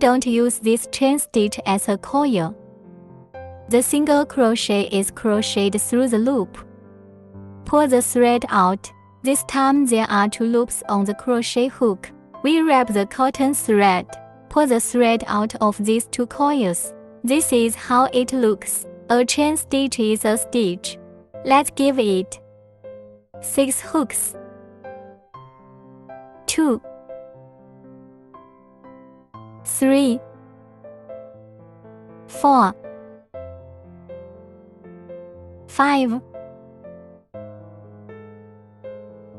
don't use this chain stitch as a coil. The single crochet is crocheted through the loop. Pull the thread out. This time there are 2 loops on the crochet hook. We wrap the cotton thread. Pull the thread out of these 2 coils. This is how it looks. A chain stitch is a stitch. Let's give it 6 hooks. 2, 3, 4, 5,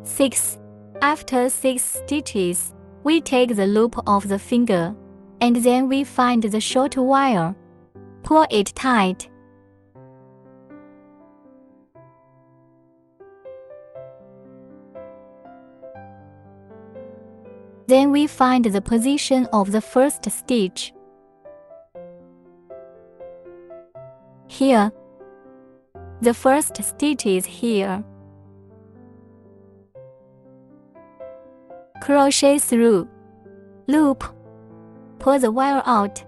6. After 6 stitches, we take the loop of the finger, and then we find the short wire. Pull it tight. Then we find the position of the first stitch. Here. The first stitch is here. Crochet through. Loop. Pull the wire out.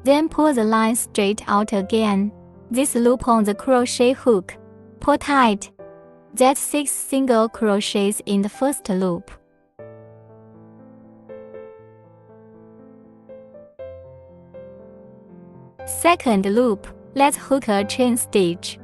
Then pull the line straight out again. This loop on the crochet hook. Pull tight. That's 6 single crochets in the first loop. Second loop, let's hook a chain stitch.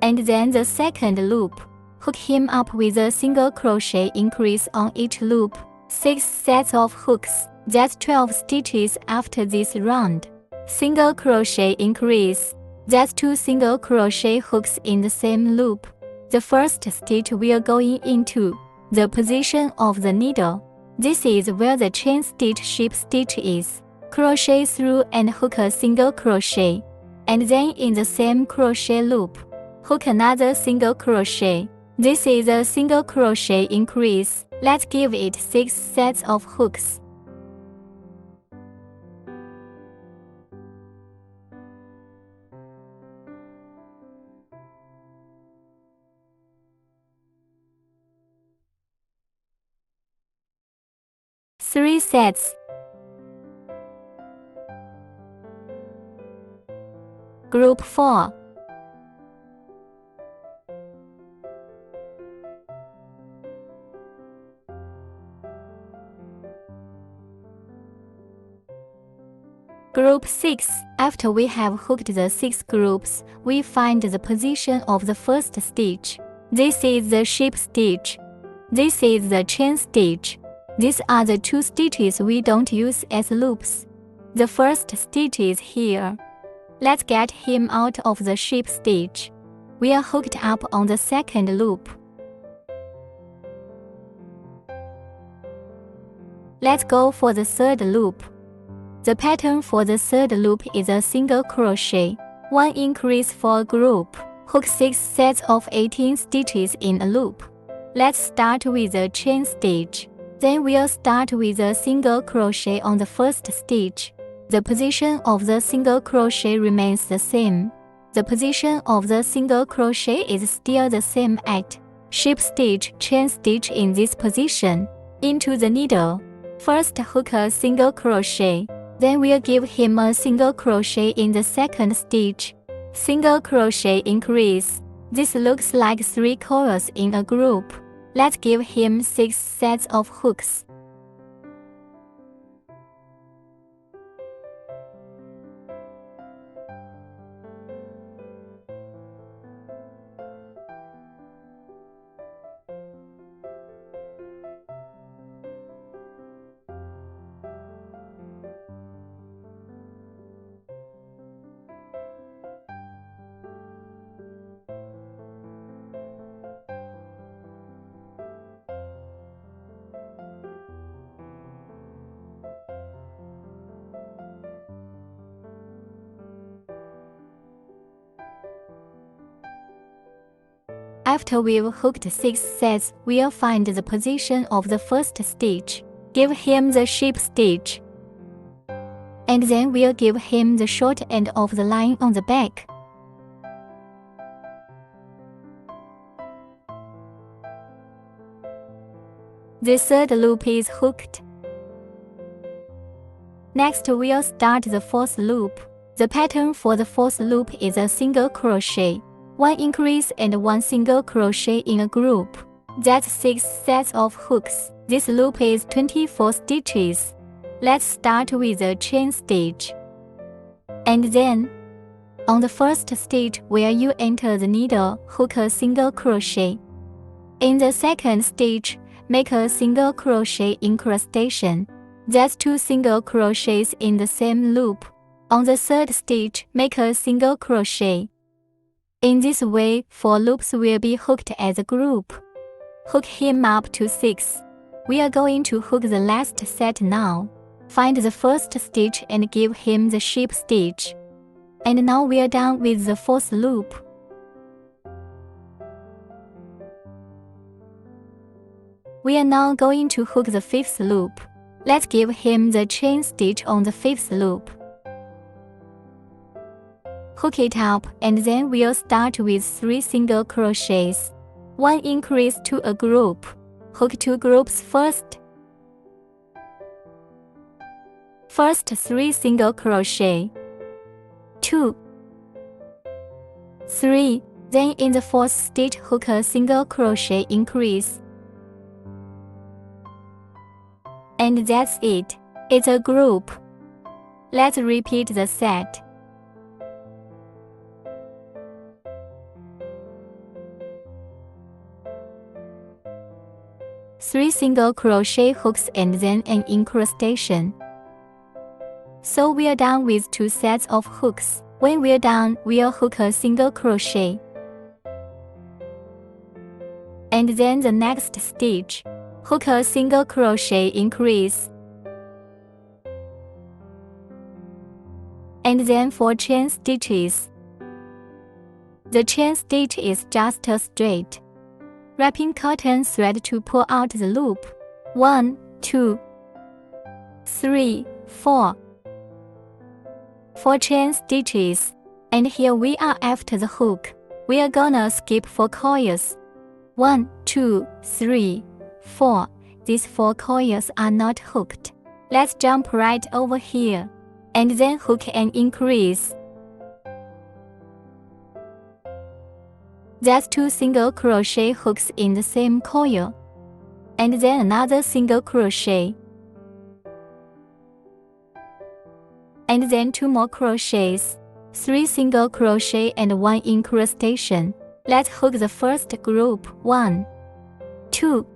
And then the second loop, hook him up with a single crochet increase on each loop. 6 sets of hooks, that's 12 stitches after this round. Single crochet increase, that's 2 single crochet hooks in the same loop. The first stitch we are going into, the position of the needle. This is where the chain stitch ship stitch is. Crochet through and hook a single crochet. And then in the same crochet loop, hook another single crochet. This is a single crochet increase. Let's give it 6 sets of hooks. Three sets. Group 4. Group 6. After we have hooked the 6 groups, we find the position of the first stitch. This is the ship stitch. This is the chain stitch. These are the 2 stitches we don't use as loops. The first stitch is here. Let's get him out of the ship stitch. We are hooked up on the second loop. Let's go for the third loop. The pattern for the third loop is a single crochet, 1 increase for a group. Hook 6 sets of 18 stitches in a loop. Let's start with a chain stitch. Then we'll start with a single crochet on the first stitch. The position of the single crochet remains the same. The position of the single crochet is still the same at ship stitch, chain stitch in this position. Into the needle. First hook a single crochet. Then we'll give him a single crochet in the second stitch. Single crochet increase. This looks like 3 coils in a group. Let's give him 6 sets of hooks. After we've hooked 6 sets, we'll find the position of the first stitch. Give him the ship stitch. And then we'll give him the short end of the line on the back. The third loop is hooked. Next, we'll start the fourth loop. The pattern for the fourth loop is a single crochet, 1 increase and 1 single crochet in a group. That's 6 sets of hooks. This loop is 24 stitches. Let's start with a chain stitch. And then, on the first stitch where you enter the needle, hook a single crochet. In the second stitch, make a single crochet incrustation. That's 2 single crochets in the same loop. On the third stitch, make a single crochet. In this way, 4 loops will be hooked as a group. Hook him up to 6. We are going to hook the last set now. Find the first stitch and give him the ship stitch. And now we are done with the fourth loop. We are now going to hook the fifth loop. Let's give him the chain stitch on the fifth loop. Hook it up and then we'll start with 3 single crochets. 1 increase to a group. Hook 2 groups first. First 3 single crochet. 2, 3, then in the fourth stitch hook a single crochet increase. And that's it. It's a group. Let's repeat the set. Three single crochet hooks and then an incrustation. So we're done with 2 sets of hooks. When we're done, we'll hook a single crochet. And then the next stitch, hook a single crochet increase. And then 4 chain stitches. The chain stitch is just a straight. Wrapping cotton thread to pull out the loop. 1, 2, 3, 4. 4 chain stitches. And here we are after the hook. We are gonna skip 4 coils. 1, 2, 3, 4. These 4 coils are not hooked. Let's jump right over here. And then hook and increase. That's 2 single crochet hooks in the same coil. And then another single crochet. And then 2 more crochets. 3 single crochet and 1 incrustation. Let's hook the first group. 1, 2,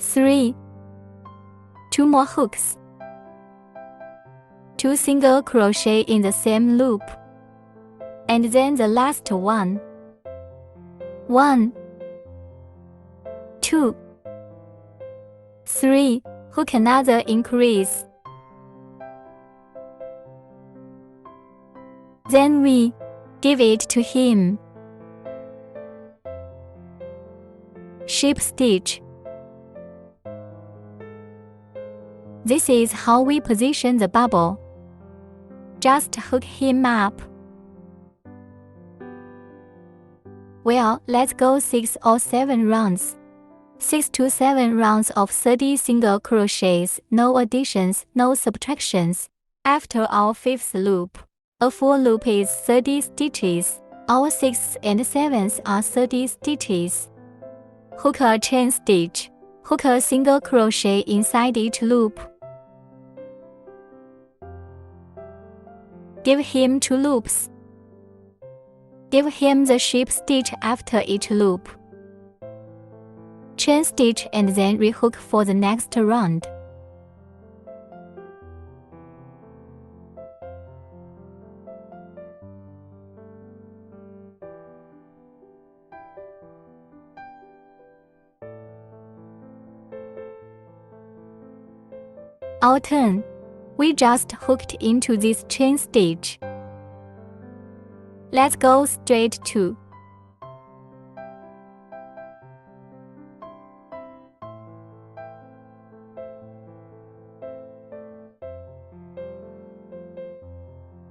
3. 2 more hooks. 2 single crochet in the same loop. And then the last one. 1, 2, 3. Hook another increase. Then we give it to him. Ship stitch. This is how we position the bubble. Just hook him up. Well, let's go 6 or 7 rounds. 6 to 7 rounds of 30 single crochets, no additions, no subtractions. After our 5th loop, a full loop is 30 stitches. Our 6th and 7th are 30 stitches. Hook a chain stitch. Hook a single crochet inside each loop. Give him 2 loops. Give him the ship stitch after each loop. Chain stitch and then rehook for the next round. Our turn. We just hooked into this chain stitch. Let's go straight to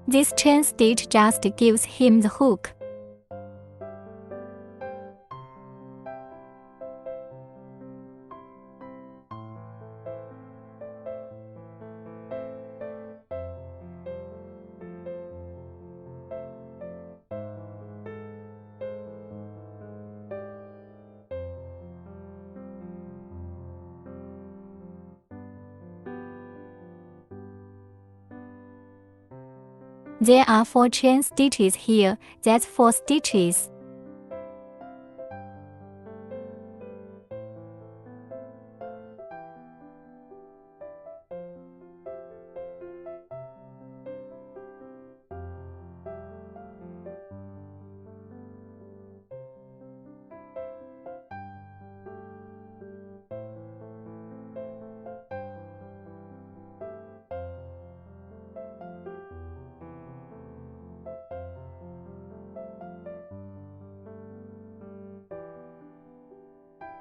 this chain stitch just gives him the hook. There are 4 chain stitches here, that's 4 stitches.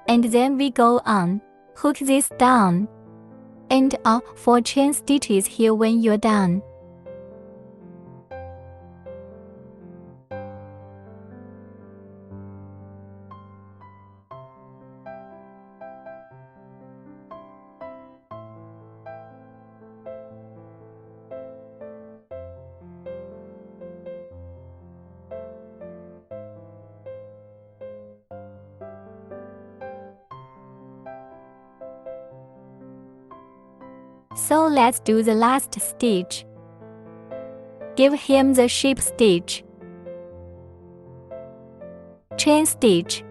And then we go on. Hook this down. And 4 chain stitches here when you're done. So let's do the last stitch. Give him the sheep stitch. Chain stitch.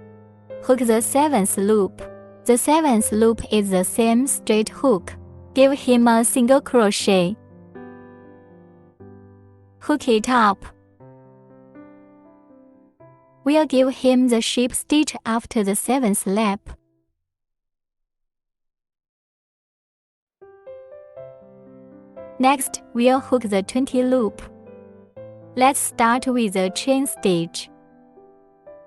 Hook the 7th loop. The 7th loop is the same straight hook. Give him a single crochet. Hook it up. We'll give him the sheep stitch after the 7th lap. Next, we'll hook the 20 loop. Let's start with the chain stitch.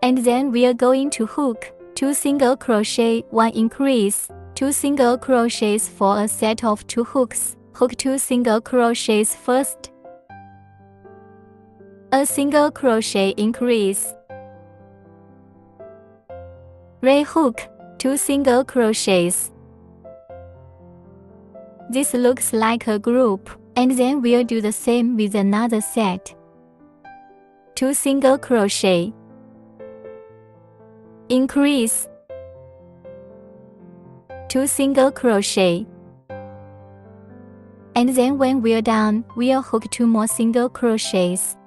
And then we're going to hook 2 single crochet, 1 increase, 2 single crochets for a set of 2 hooks. Hook 2 single crochets first. A single crochet increase. Rehook 2 single crochets. This looks like a group, and then we'll do the same with another set. 2 single crochet. Increase. 2 single crochet. And then when we're done, we'll hook 2 more single crochets.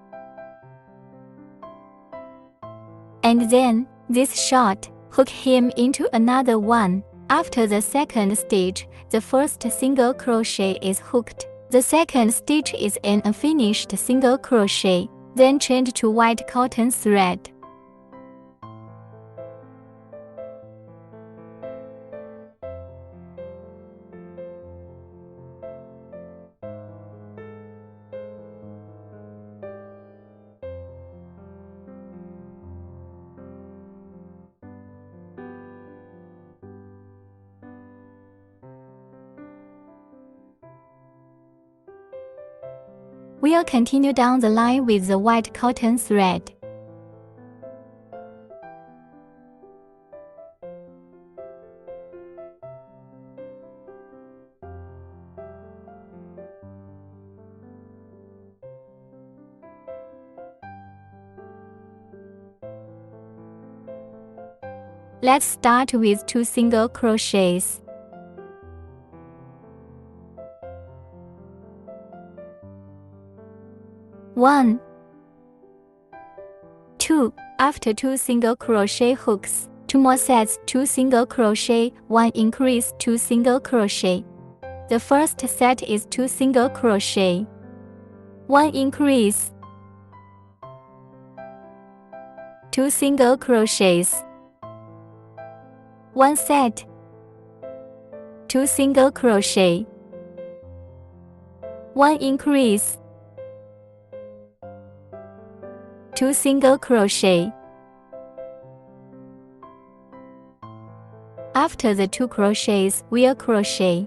And then, this short, hook him into another one. After the second stitch, the first single crochet is hooked. The second stitch is an unfinished single crochet, then change to white cotton thread. We'll continue down the line with the white cotton thread. Let's start with 2 single crochets. One, 2. After 2 single crochet hooks, 2 more sets, 2 single crochet, 1 increase, 2 single crochet. The first set is 2 single crochet, 1 increase, 2 single crochets, 1 set, 2 single crochet, 1 increase, 2 single crochet. After the 2 crochets, we'll crochet.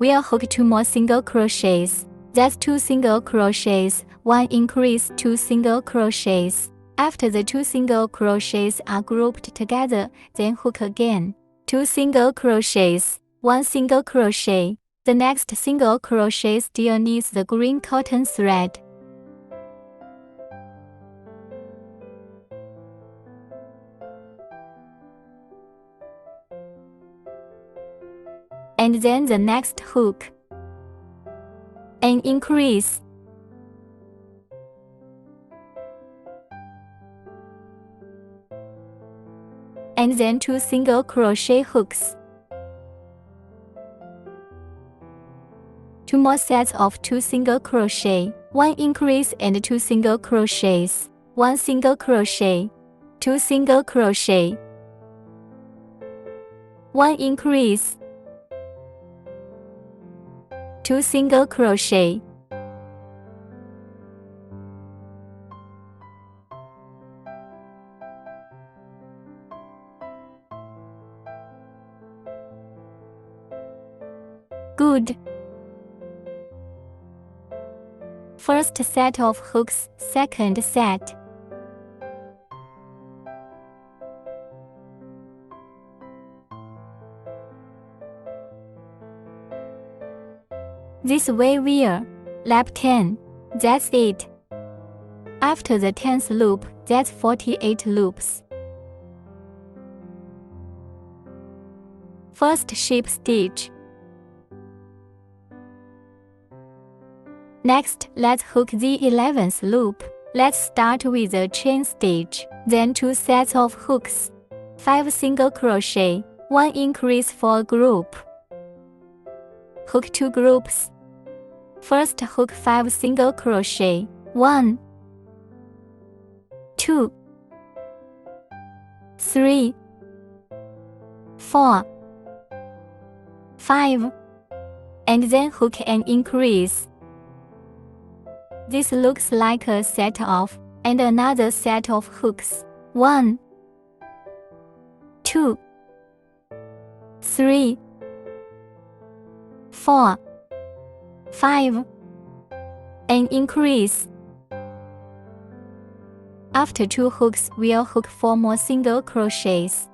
We'll hook 2 more single crochets. That's 2 single crochets, 1 increase, 2 single crochets. After the 2 single crochets are grouped together, then hook again. 2 single crochets, 1 single crochet. The next single crochet still needs the green cotton thread. and then the next hook, and increase, and then 2 single crochet hooks. 2 more sets of 2 single crochet, 1 increase and 2 single crochets, 1 single crochet, 2 single crochet, 1 increase, 2 single crochet, good. First set of hooks, second set. This way we're lap 10. That's it. After the 10th loop, that's 48 loops. First ship stitch. Next, let's hook the 11th loop. Let's start with a chain stitch, then 2 sets of hooks, 5 single crochet, 1 increase for a group. Hook 2 groups. First hook 5 single crochet, 1, 2, 3, 4, 5, and then hook and increase. This looks like a set of, and another set of hooks, 1, 2, 3, 4, 5, and increase. After 2 hooks, we'll hook 4 more single crochets.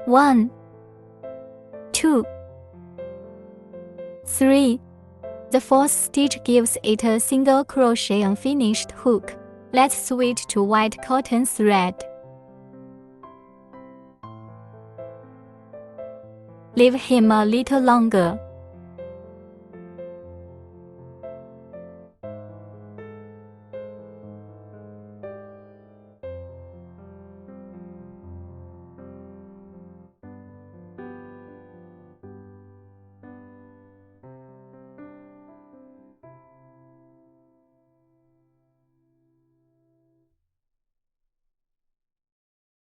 1, 2, 3. The 4th stitch gives it a single crochet unfinished hook. Let's switch to white cotton thread. Leave him a little longer.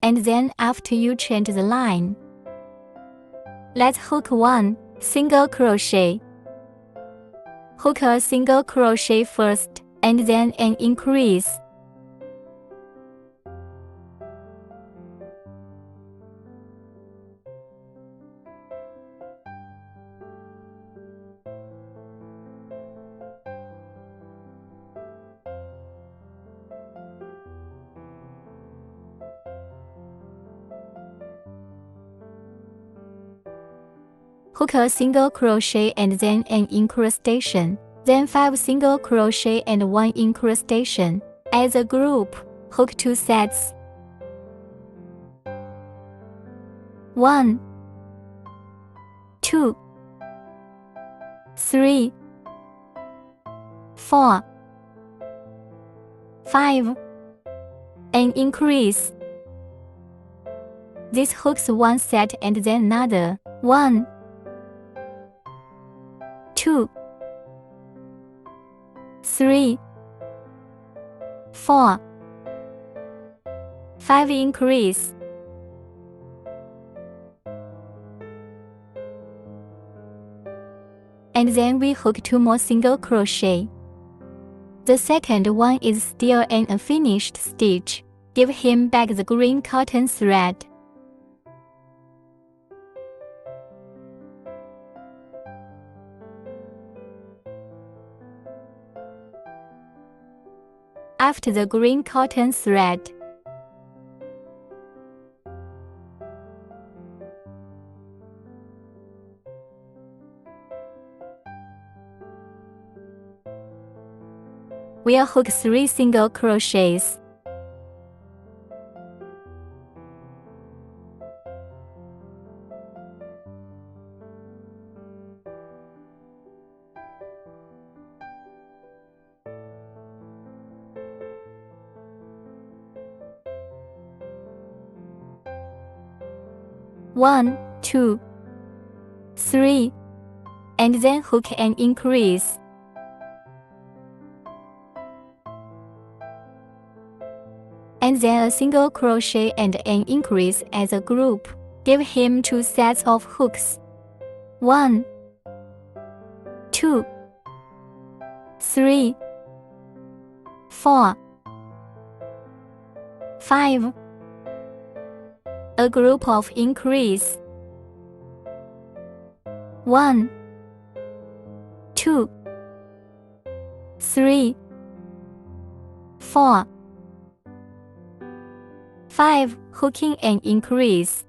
And then after you change the line, let's hook 1 single crochet. Hook a single crochet first, and then an increase. Hook a single crochet and then an incrustation, then 5 single crochet and 1 incrustation. As a group, hook 2 sets. 1, 2, 3, 4, 5, and increase. This hooks 1 set and then another. 1, 2, 3, 4, 5 increase. And then we hook 2 more single crochet. The second one is still an unfinished stitch. Give him back the green cotton thread. After the green cotton thread, we'll hook 3 single crochets. 1, 2, 3, and then hook and increase. And then a single crochet and an increase as a group. Give him 2 sets of hooks. 1, 2, 3, 4, 5. A group of increase. 1, 2, 3, 4, 5. Hooking and increase.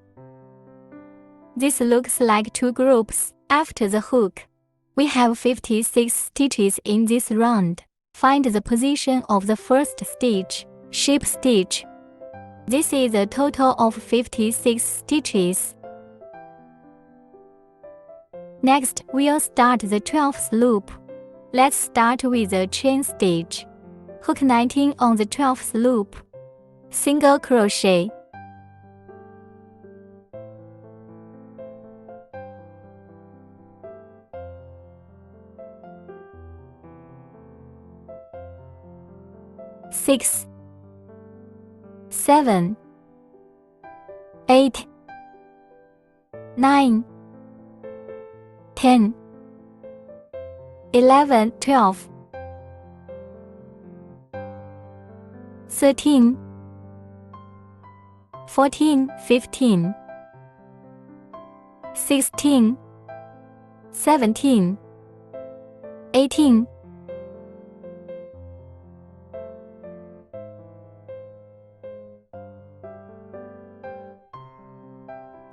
This looks like 2 groups. After the hook, we have 56 stitches in this round. Find the position of the first stitch, ship stitch. This is a total of 56 stitches. Next, we'll start the 12th loop. Let's start with a chain stitch. Hook 19 on the 12th loop. Single crochet. Six, 7, 8, 9, 10, 11, 12, 13, 14, 15, 16, 17, 18.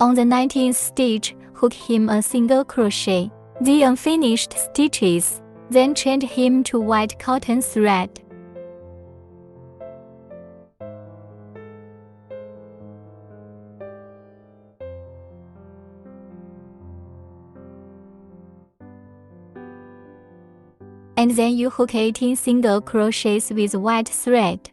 On the 19th stitch, hook him a single crochet, the unfinished stitches, then chain him to white cotton thread. And then you hook 18 single crochets with white thread.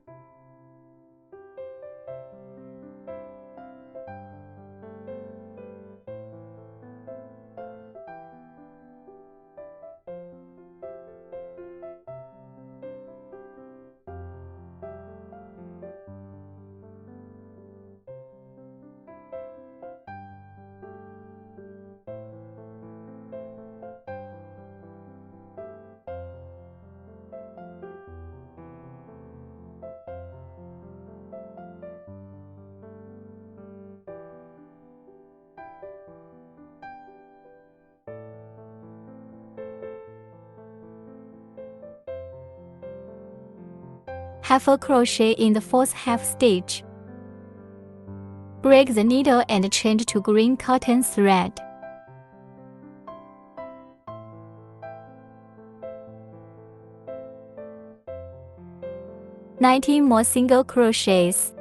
Half a crochet in the 4th half stitch. Break the needle and change to green cotton thread. "19 more single crochets.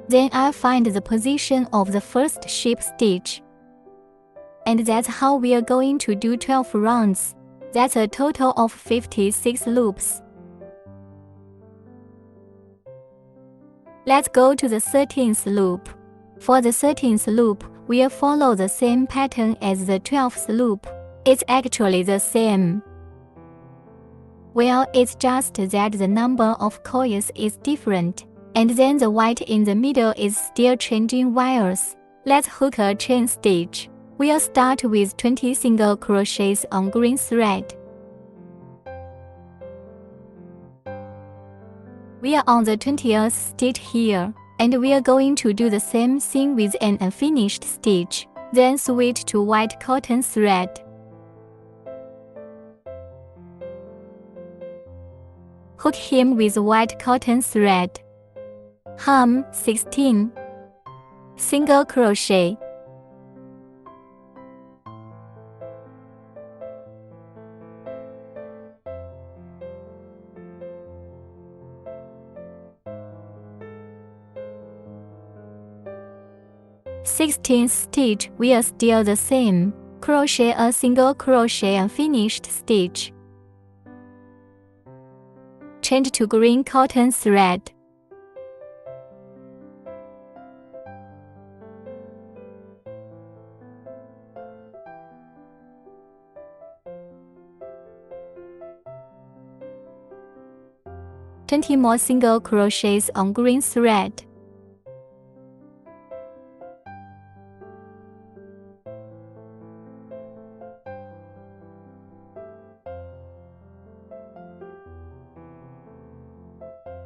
Then I'll find the position of the first ship stitch. And that's how we are going to do 12 rounds. That's a total of 56 loops. Let's go to the 13th loop. For the 13th loop, we'll follow the same pattern as the 12th loop. It's actually the same. Well, it's just that the number of coils is different. And then the white in the middle is still changing wires. Let's hook a chain stitch. We'll start with 20 single crochets on green thread. We are on the 20th stitch here, and we are going to do the same thing with an unfinished stitch, then switch to white cotton thread. Hook him with white cotton thread. Hem 16. Single crochet. Sixteenth stitch, we are still the same. Crochet a single crochet unfinished stitch. Change to green cotton thread. Twenty more single crochets on green thread.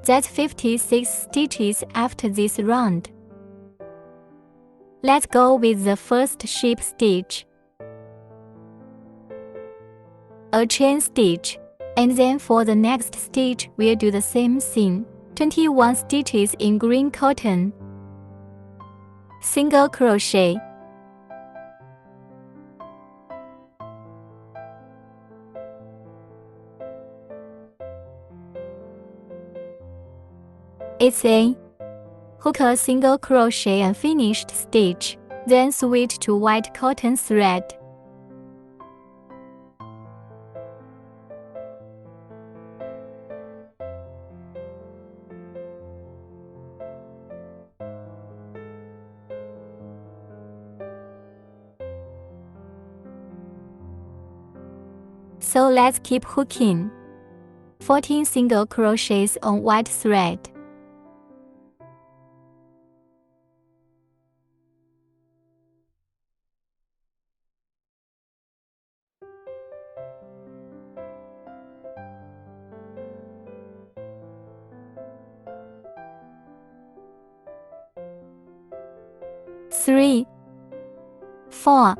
That's 56 stitches after this round. Let's go with the first sheep stitch. A chain stitch, and then for the next stitch we'll do the same thing. 21 stitches in green cotton. Single crochet. It's A. Hook a single crochet unfinished stitch, then switch to white cotton thread. So let's keep hooking. 14 single crochets on white thread. Three, 4,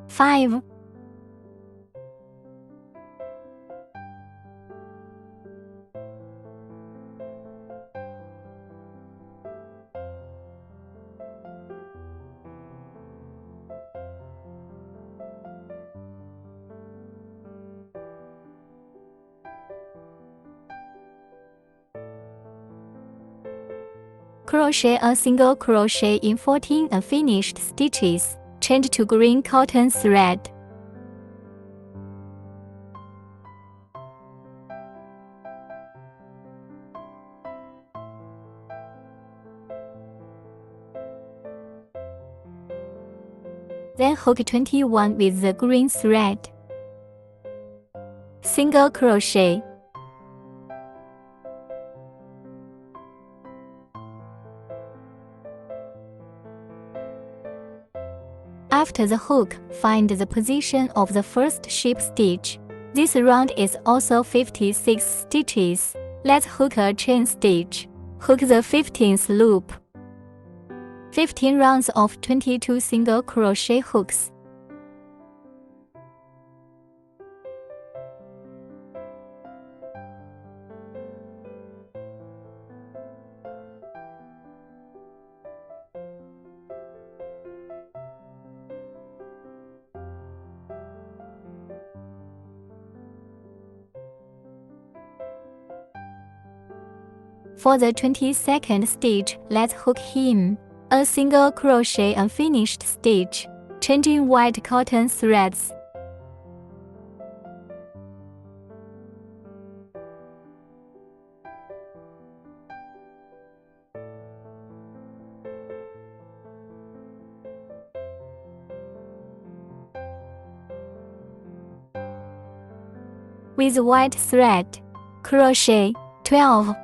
5, crochet a single crochet in 14 unfinished stitches. Change to green cotton thread. Then hook 21 with the green thread. Single crochet. After the hook, find the position of the first sheep stitch. This round is also 56 stitches. Let's hook a chain stitch. Hook the 15th loop. 15 rounds of 22 single crochet hooks. For the 22nd stitch, let's hook him. A single crochet unfinished stitch, changing white cotton threads. With white thread, crochet 12,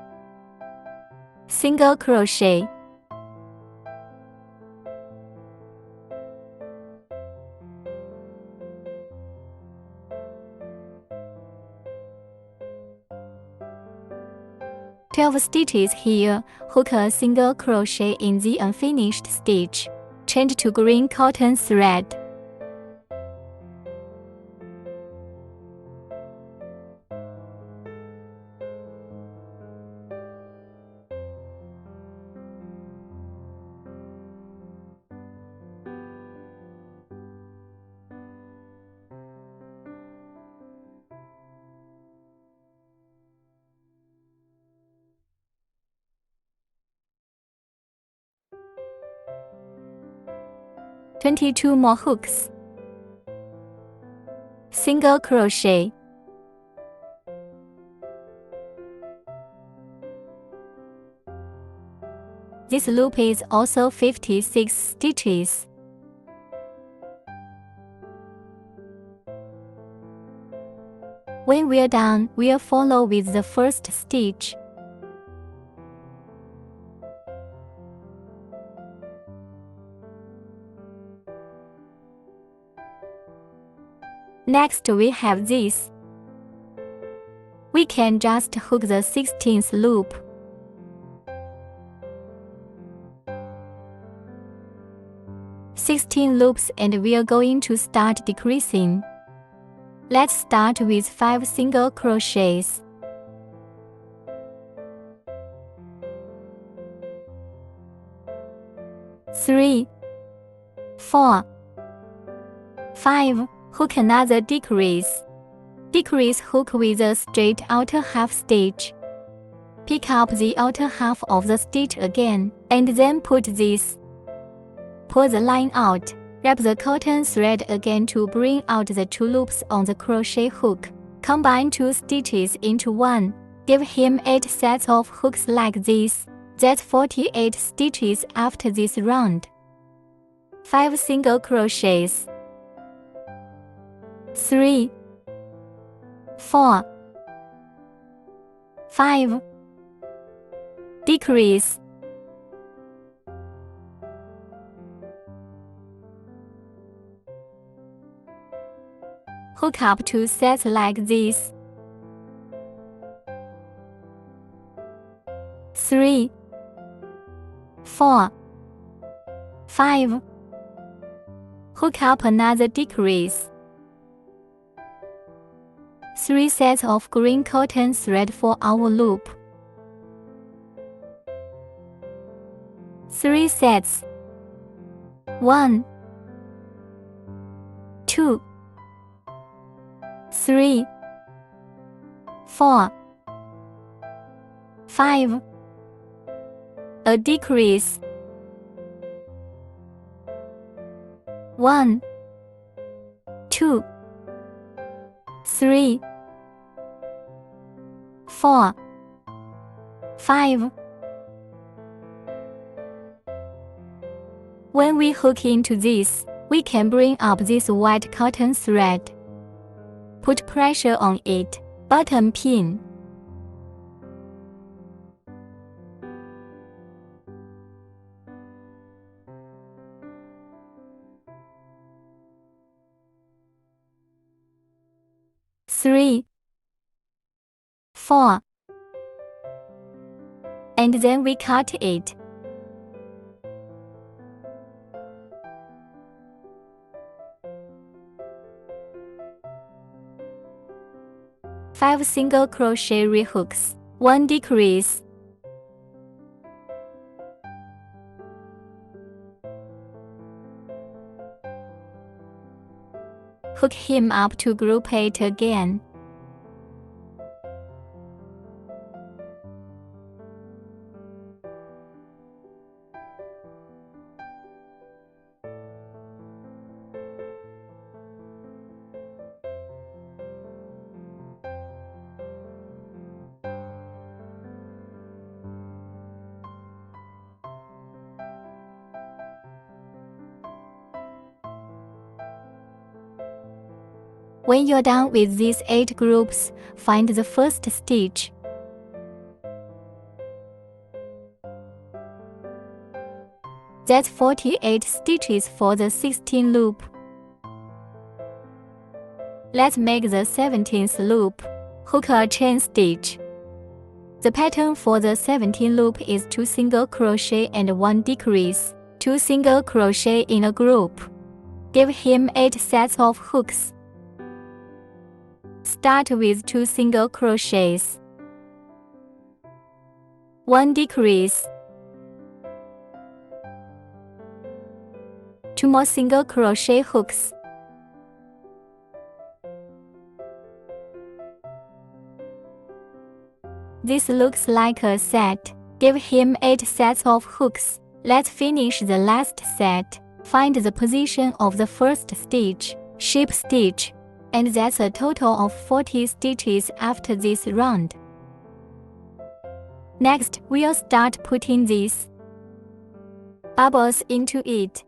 single crochet. Stitches here, hook a single crochet in the unfinished stitch. Change to green cotton thread. 22 more hooks. Single crochet. This loop is also 56 stitches. When we're done, we'll follow with the first stitch. Next we have this. We can just hook the 16th loop. "16 loops and we're going to start decreasing. Let's start with 5 single crochets. Three, 4, 5. Hook another decrease. Decrease hook with a straight outer half stitch. Pick up the outer half of the stitch again, and then put this. Pull the line out. Wrap the cotton thread again to bring out the 2 loops on the crochet hook. Combine 2 stitches into one. Give him 8 sets of hooks like this. That's 48 stitches after this round. 5 single crochets. 3, 4, 5. Decrease. Hook up 2 sets like this. 3, 4, 5. Hook up another decrease. 3 sets of green cotton thread for our loop. 3 sets. 1, 2, 3, 4, 5. A decrease. 1, 2, 3, 4, 5. When we hook into this, we can bring up this white cotton thread. Put pressure on it. Bottom pin. Three, 4. And then we cut it. Five single crochet rehooks, 1 decrease. Hook him up to group 8 again. When you're done with these 8 groups, find the first stitch. That's 48 stitches for the 16 loop. Let's make the 17th loop. Hook a chain stitch. The pattern for the 17 loop is 2 single crochet and 1 decrease, 2 single crochet in a group. Give him 8 sets of hooks. Start with 2 single crochets. 1 decrease. 2 more single crochet hooks. This looks like a set. Give him 8 sets of hooks. Let's finish the last set. Find the position of the first stitch, ship stitch, and that's a total of 40 stitches after this round. Next, we'll start putting these bubbles into it.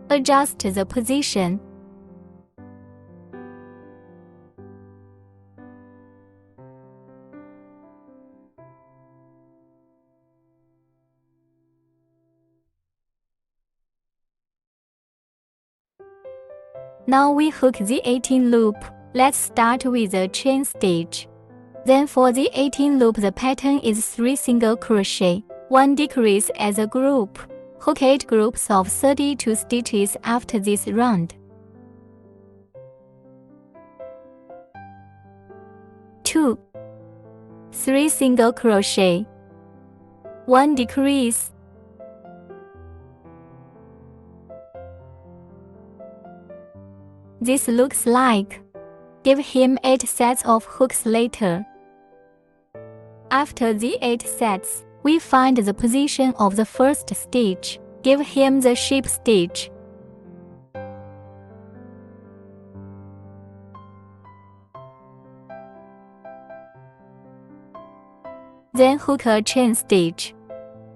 Adjust the position. Now we hook the 18 loop. Let's start with the chain stitch. Then for the 18 loop, the pattern is 3 single crochet, 1 decrease as a group. Hook 8 groups of 32 stitches after this round. 2, 3 single crochet, 1 decrease. This looks like. Give him 8 sets of hooks later. After the 8 sets, we find the position of the first stitch. Give him the ship stitch. Then hook a chain stitch.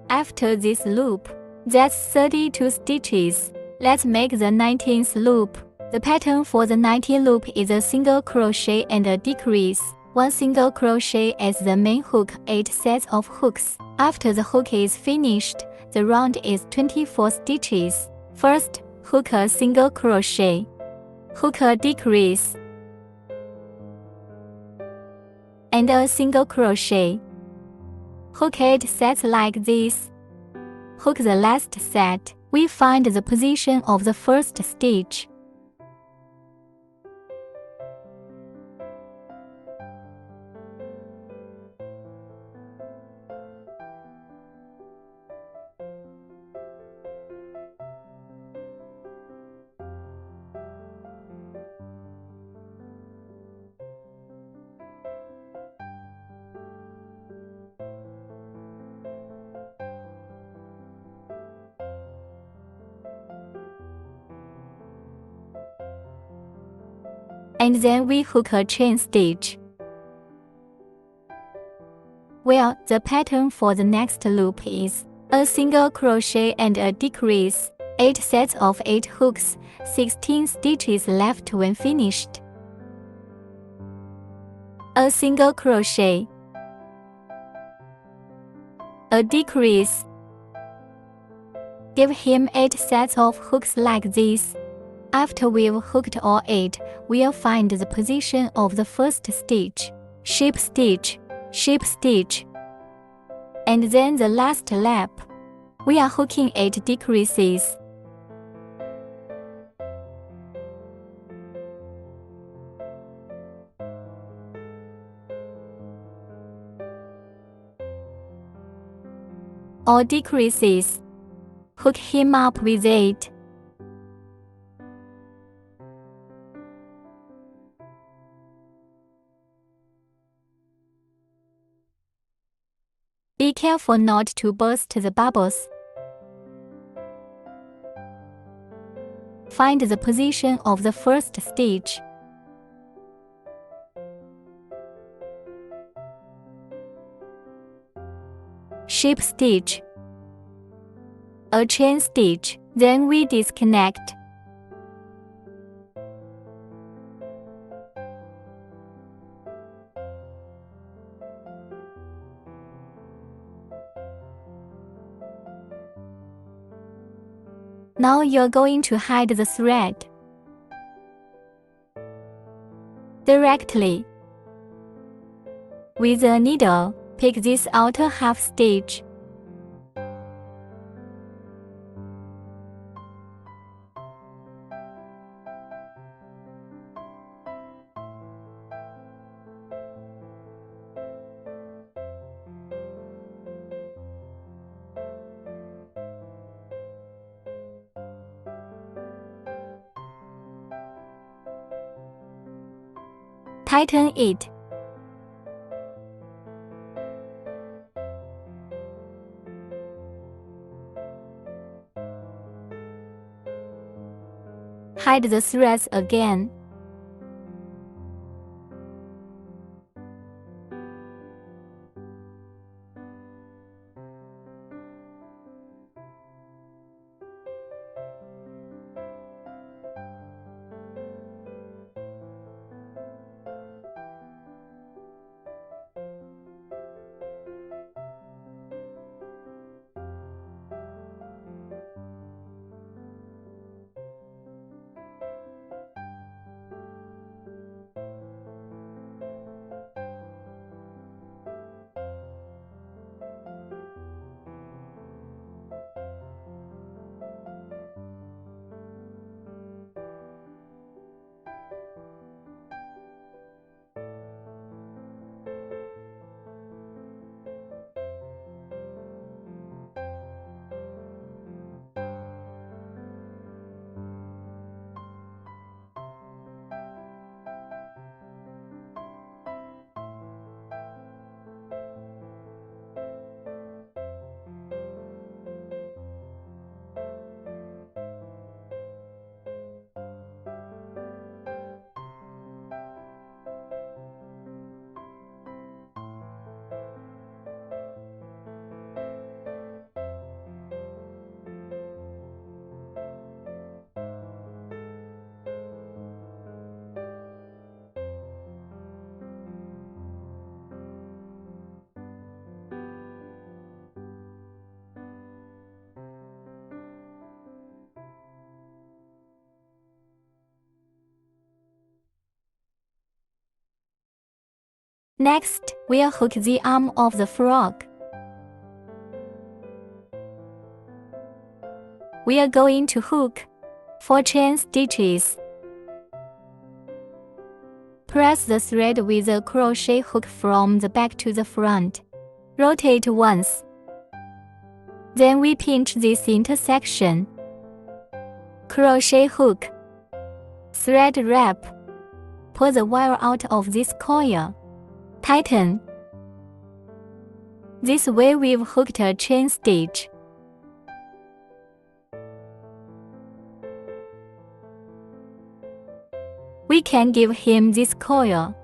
After this loop, that's 32 stitches. Let's make the 19th loop. The pattern for the 19th loop is a single crochet and a decrease. 1 single crochet as the main hook, 8 sets of hooks. After the hook is finished, the round is 24 stitches. First, hook a single crochet, hook a decrease, and a single crochet. Hook 8 sets like this. Hook the last set. We find the position of the first stitch. And then we hook a chain stitch. Well, the pattern for the next loop is a single crochet and a decrease, 8 sets of 8 hooks, 16 stitches left when finished. A single crochet, a decrease. Give him 8 sets of hooks like this. After we've hooked all 8, we'll find the position of the first stitch, ship stitch, ship stitch, and then the last lap. We are hooking 8 decreases. All decreases. Hook him up with 8. Be careful not to burst the bubbles. Find the position of the first stitch. Ship stitch, a chain stitch, then we disconnect. Now you're going to hide the thread directly. With a needle, pick this outer half stitch. Tighten it. Hide the threads again. Next, we'll hook the arm of the frog. We are going to hook 4 chain stitches. Press the thread with a crochet hook from the back to the front. Rotate once. Then we pinch this intersection. Crochet hook. Thread wrap. Pull the wire out of this coil. Tighten. This way we've hooked a chain stitch. We can give him this coil.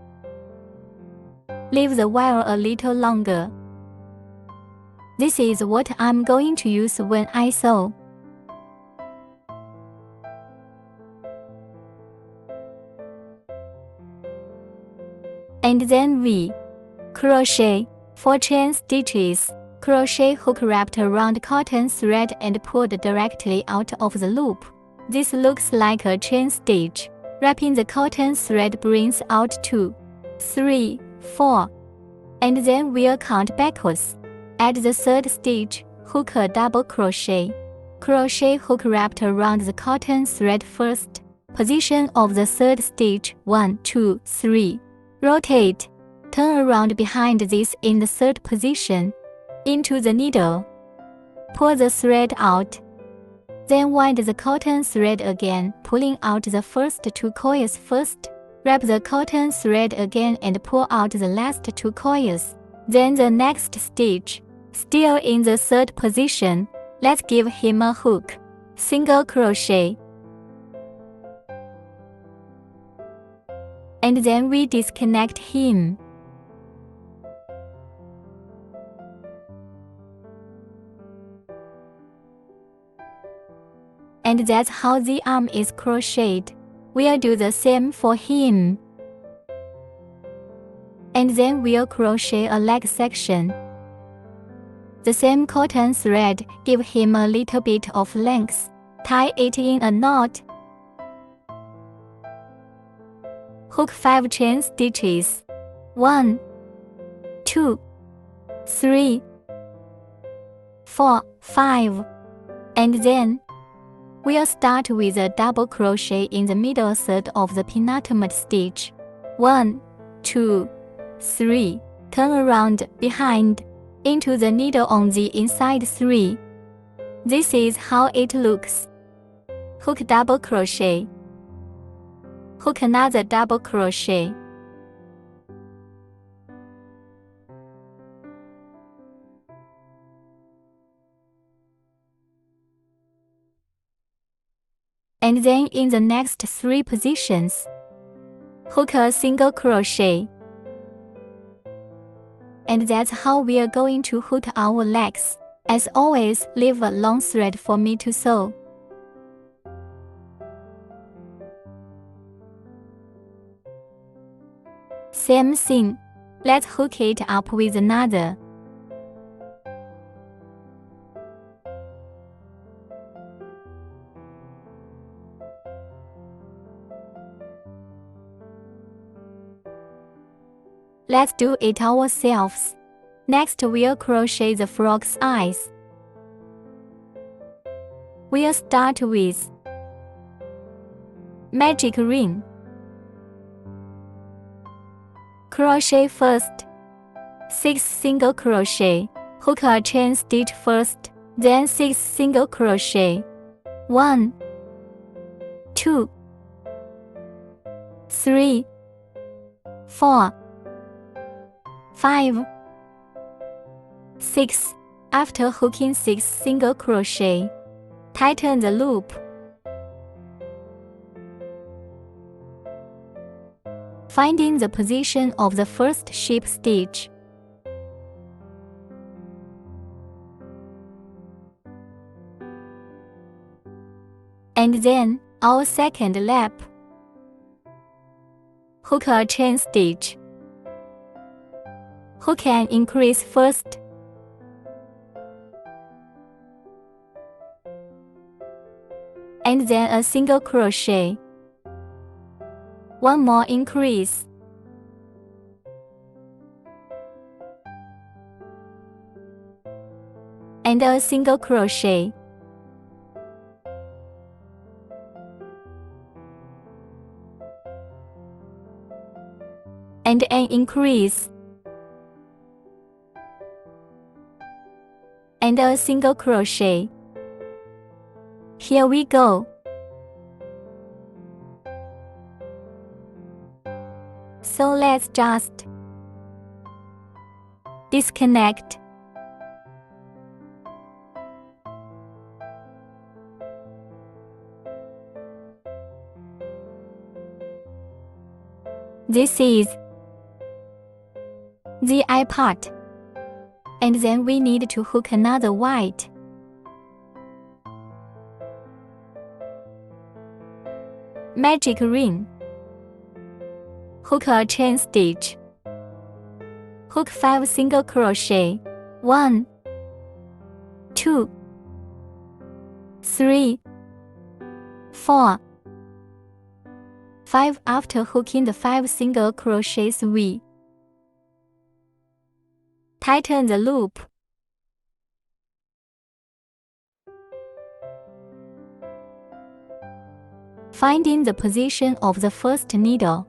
Leave the wire a little longer. This is what I'm going to use when I sew. And then we crochet 4 chain stitches, crochet hook wrapped around cotton thread and pulled directly out of the loop. This looks like a chain stitch. Wrapping the cotton thread brings out 2, 3, 4, and then we'll count backwards. At the 3rd stitch, hook a double crochet. Crochet hook wrapped around the cotton thread first. Position of the 3rd stitch 1, 2, 3. Rotate. Turn around behind this in the 3rd position. Into the needle. Pull the thread out. Then wind the cotton thread again, pulling out the first 2 coils first. Wrap the cotton thread again and pull out the last 2 coils. Then the next stitch. Still in the 3rd position, let's give him a hook. Single crochet. And then we disconnect him. And that's how the arm is crocheted. We'll do the same for him. And then we'll crochet a leg section. The same cotton thread, give him a little bit of length. Tie it in a knot. Hook 5 chain stitches. 1, 2, 3, 4, 5. And then we'll start with a double crochet in the middle third of the penultimate stitch. 1, 2, 3. Turn around behind into the needle on the inside 3. This is how it looks. Hook double crochet. Hook another double crochet. And then in the next 3 positions, hook a single crochet. And that's how we are going to hook our legs. As always, leave a long thread for me to sew. Same thing, let's hook it up with another. Let's do it ourselves. Next, we'll crochet the frog's eyes. We'll start with magic ring. Crochet first, 6 single crochet, hook a chain stitch first, then 6 single crochet. 1, 2, 3, 4, 5, 6. After hooking 6 single crochet, tighten the loop. Finding the position of the first ship stitch. And then our second lap. Hook a chain stitch. Hook an increase first. And then a single crochet. 1 more increase. And a single crochet. And an increase. And a single crochet. Here we go. So let's just disconnect. This is the eye part. And then we need to hook another white. Magic ring. Hook a chain stitch. Hook 5 single crochet. 1, 2, 3, 4, 5. After hooking the 5 single crochets, we tighten the loop. Finding the position of the first needle.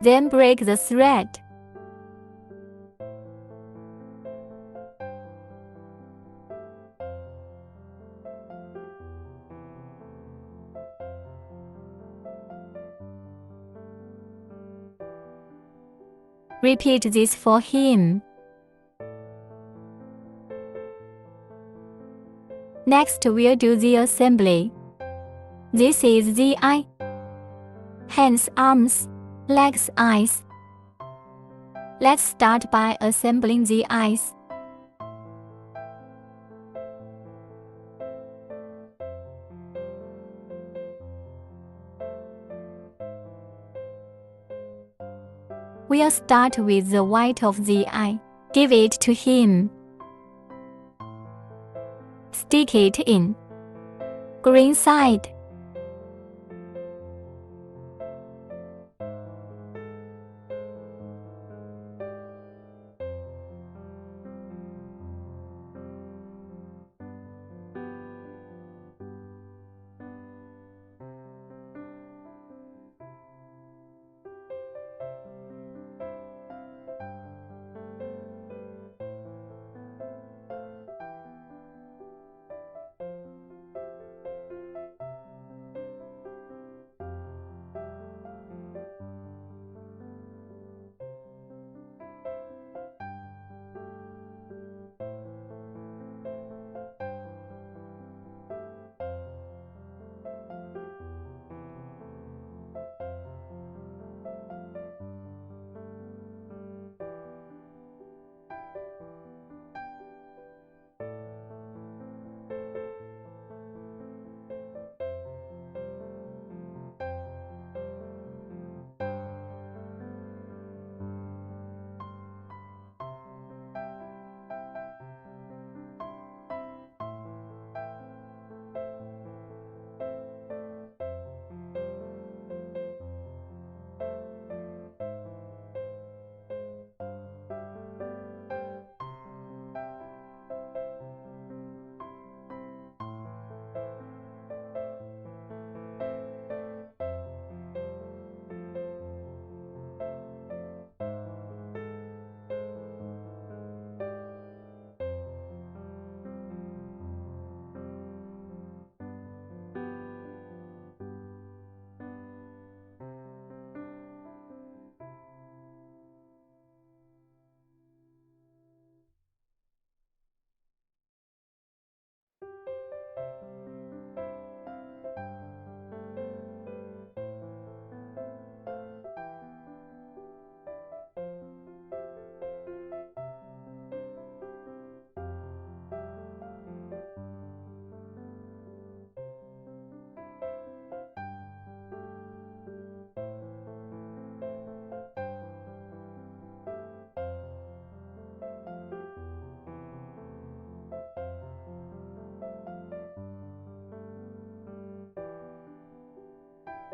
Then break the thread. Repeat this for him. Next, we'll do the assembly. This is the eye, hands, arms, legs, eyes. Let's start by assembling the eyes. We'll start with the white of the eye. Give it to him. Stick it in. Green side.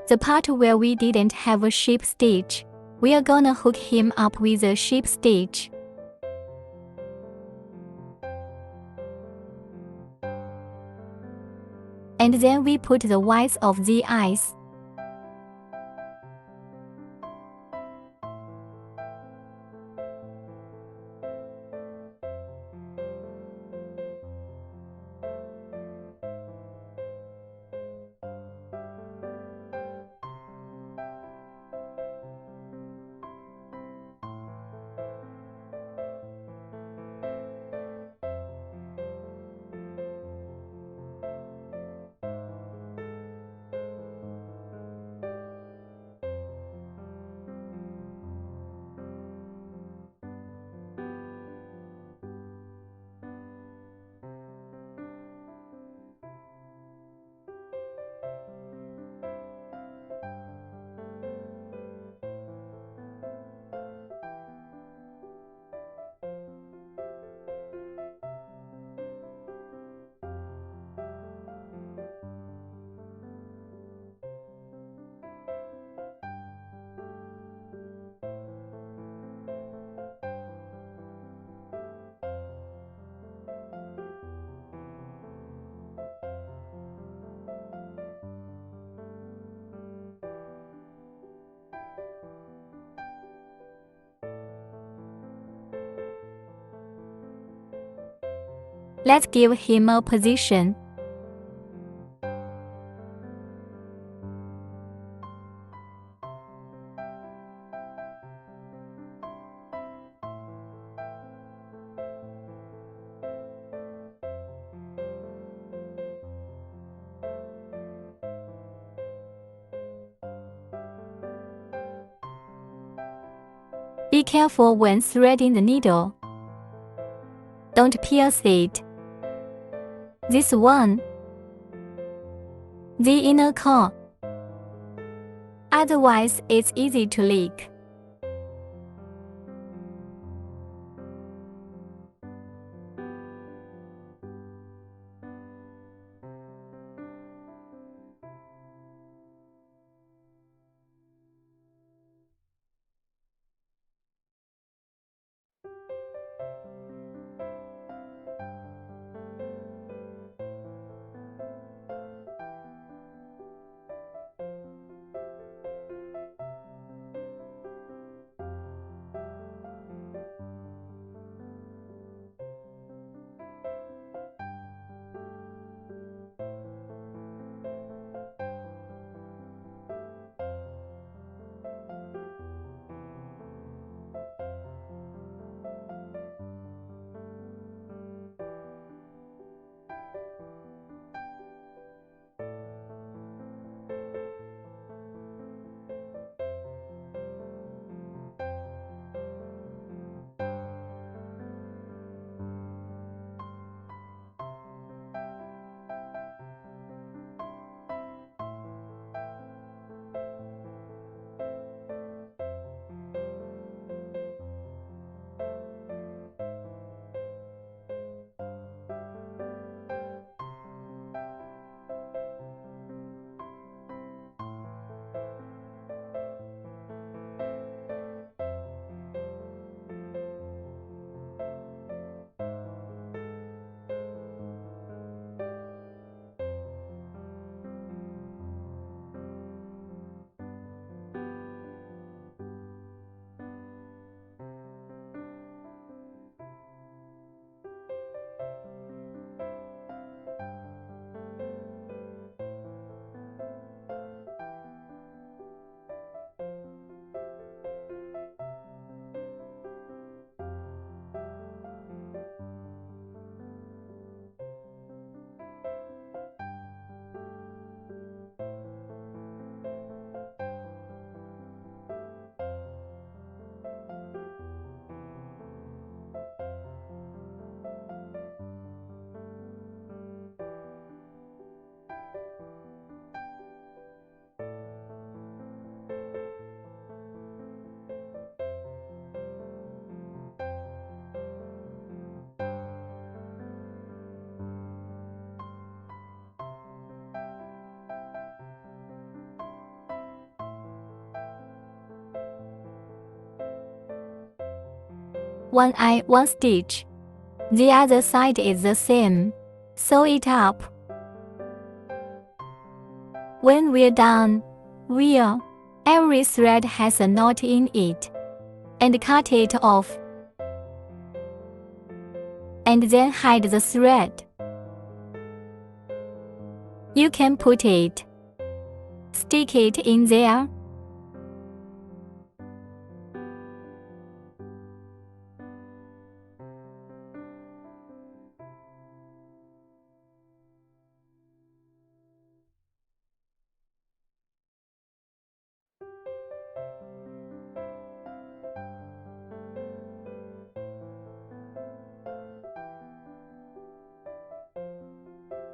The part where we didn't have a sheep stitch, we are gonna hook him up with a sheep stitch. And then we put the whites of the eyes. Let's give him a position. Be careful when threading the needle. Don't pierce it. This one. The inner core. Otherwise, it's easy to leak. one eye, one stitch. The other side is the same. Sew it up. When we're done, every thread has a knot in it, and cut it off. And then hide the thread. You can stick it in there.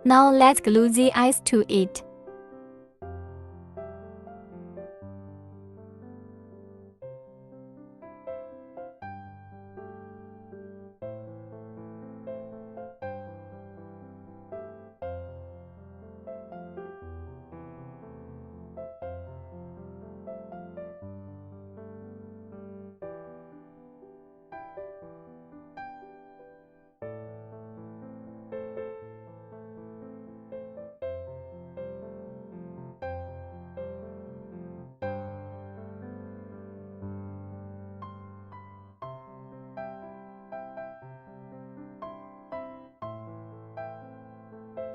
Now let's glue the eyes to it.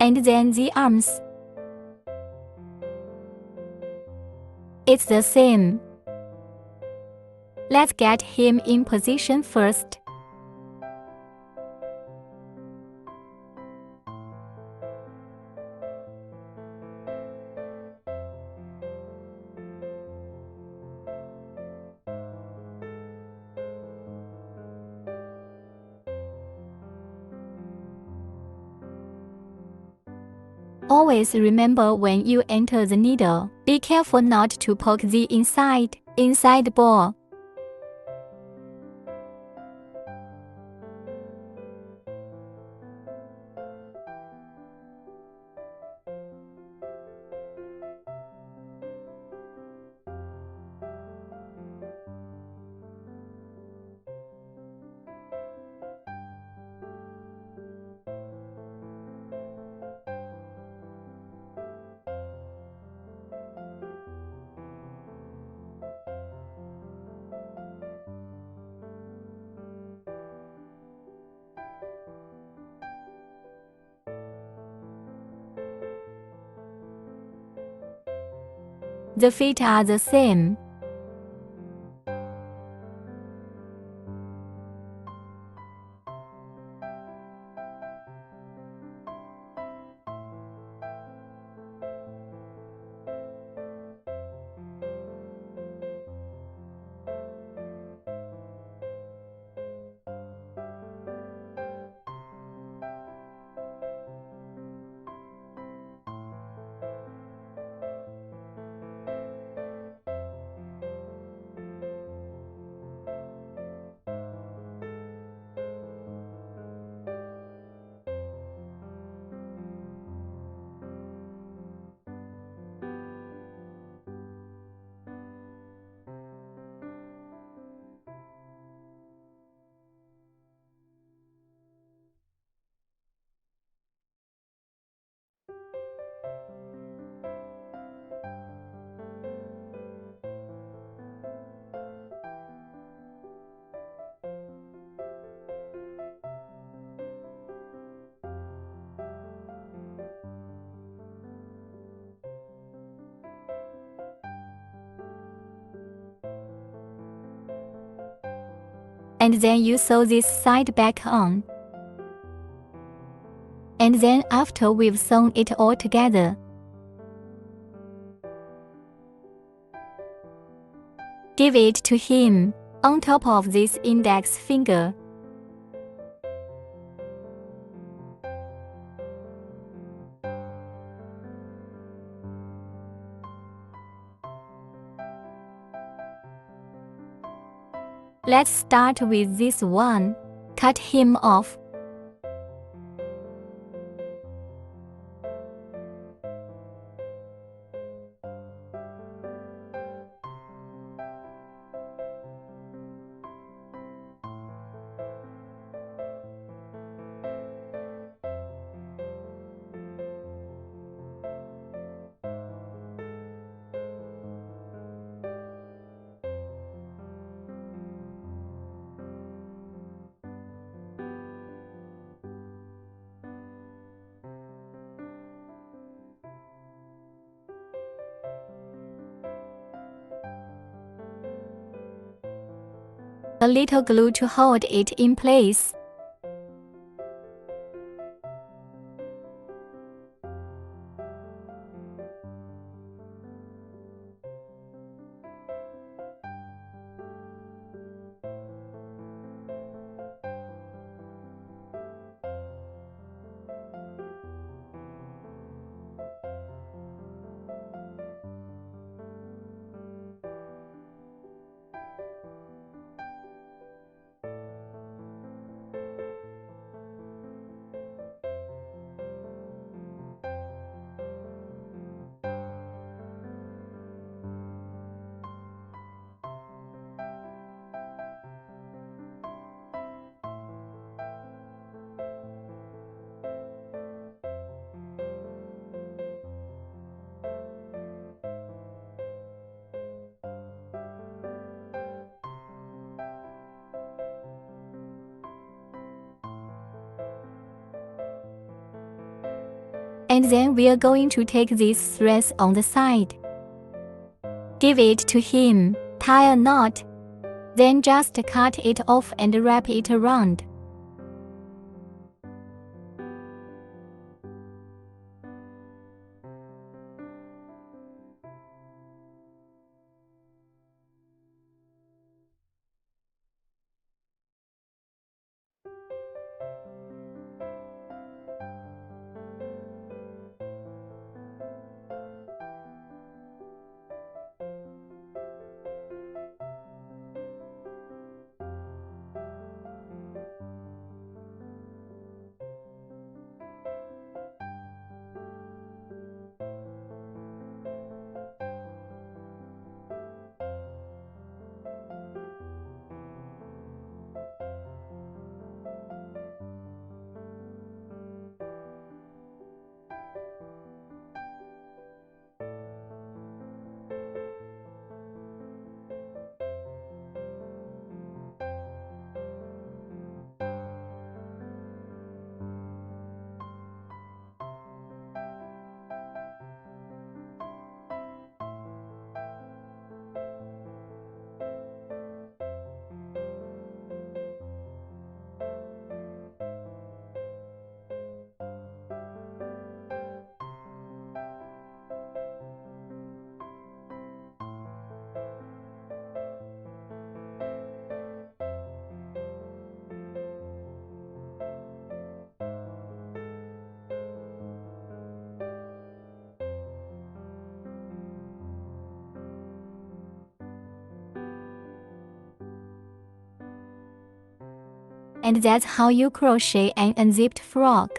And then the arms. It's the same. Let's get him in position first. Always remember when you enter the needle, be careful not to poke the inside ball. The feet are the same. And then you sew this side back on. And then after we've sewn it all together, give it to him on top of this index finger. Let's start with this one. Cut him off. a little glue to hold it in place. And then we're going to take these threads on the side. Give it to him, tie a knot. Then just cut it off and wrap it around. And that's how you crochet an unzipped frog.